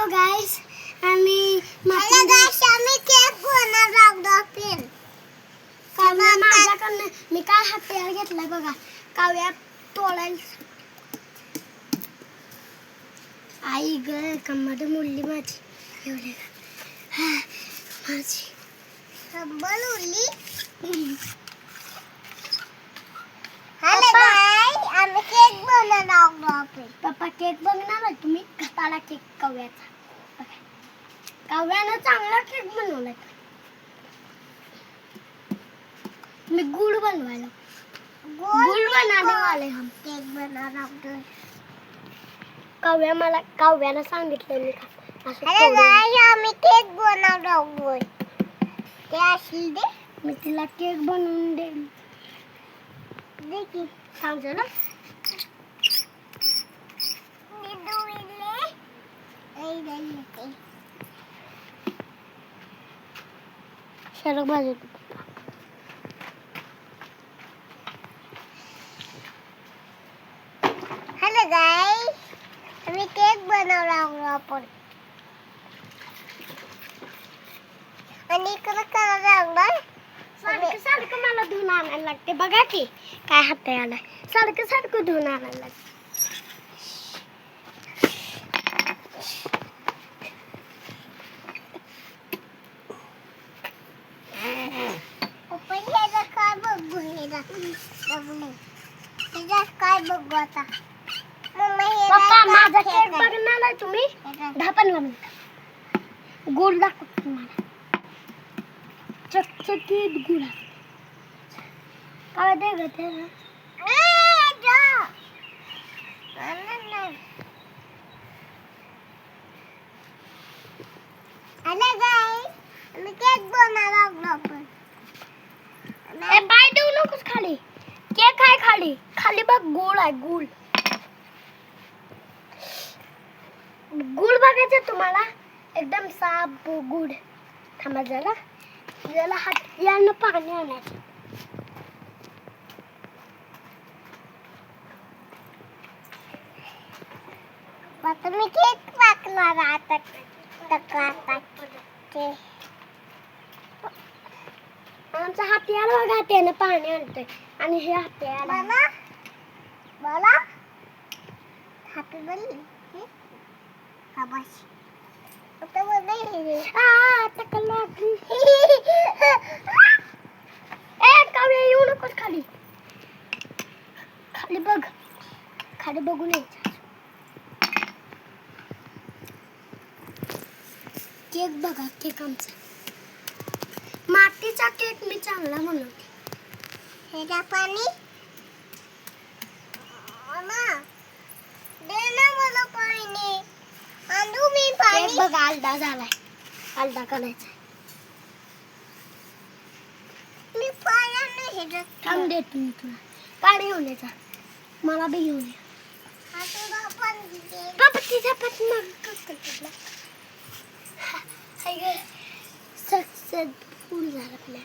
Hello गाईस, आम्ही cake बनवणार माझ्याकडनं मी काय हत्यार घेतलाय बघा. काव्या तोडायला आई ग कम्माड मुडली माझी एवढे माझी कंबल उडली. आम्ही केक बनवणार. पप्पा केक बनवणार आहे. तुम्ही घाताला केक कव्याचा. कव्यानं चांगला केक बनवलाय. मी गुड बनवायला गुड बनाने वाले हम केक बनवणार. काव्यानं सांगितलं मी आम्ही केक बनवणार. ते असेल दे मी तिला केक बनवून देईन. देखी सांगतो ना शरक बाजू. हॅलो गाईस, आम्ही केक बनवणार आपण आणि इकडे करायला लागणार. सारखं मला धुवून आणायला लागते. बघा की काय हात आला. सारखं धुवून आणायला लागते. काय बघू आता पप्पा माझा केक बघणार आहे तुम्ही 10-15 मिनिट. गुड दाखवतो तुम्हाला. चकचकीत गुड काय दे ग ते केक बनवणार. बाय देऊ नकोस खाली. केक आहे खाली. खाली बघ गुळ आहे. गुळ बघायचं तुम्हाला एकदम साफ गुळ. थांबा जरा हात यानं पाणी आणायचं. आता मी केक टाकणार आता. आमचा हात्याला बघा त्यानं पाणी आणतोय आणि हे हात्याला बोला हॅपी बर्थडे. हा बस आता बोलले आता कल्ला ए काव्या येऊ नकोस खाली. खाली बघू नये. केक बघा. केक आमचा मातीचा केक मी चांगला बनवते. हे पाणी दे ना मला पाणी. आणू मी पाणी. केक बघा आलदा झालाय. आलदा करायचा. मी पाणी नाही थांब देतो मी तुला. पाणी घेऊन यायचा. मला बी घेऊन ये. पप्पा तिच्या सक्सेसफुल झाला आपल्या.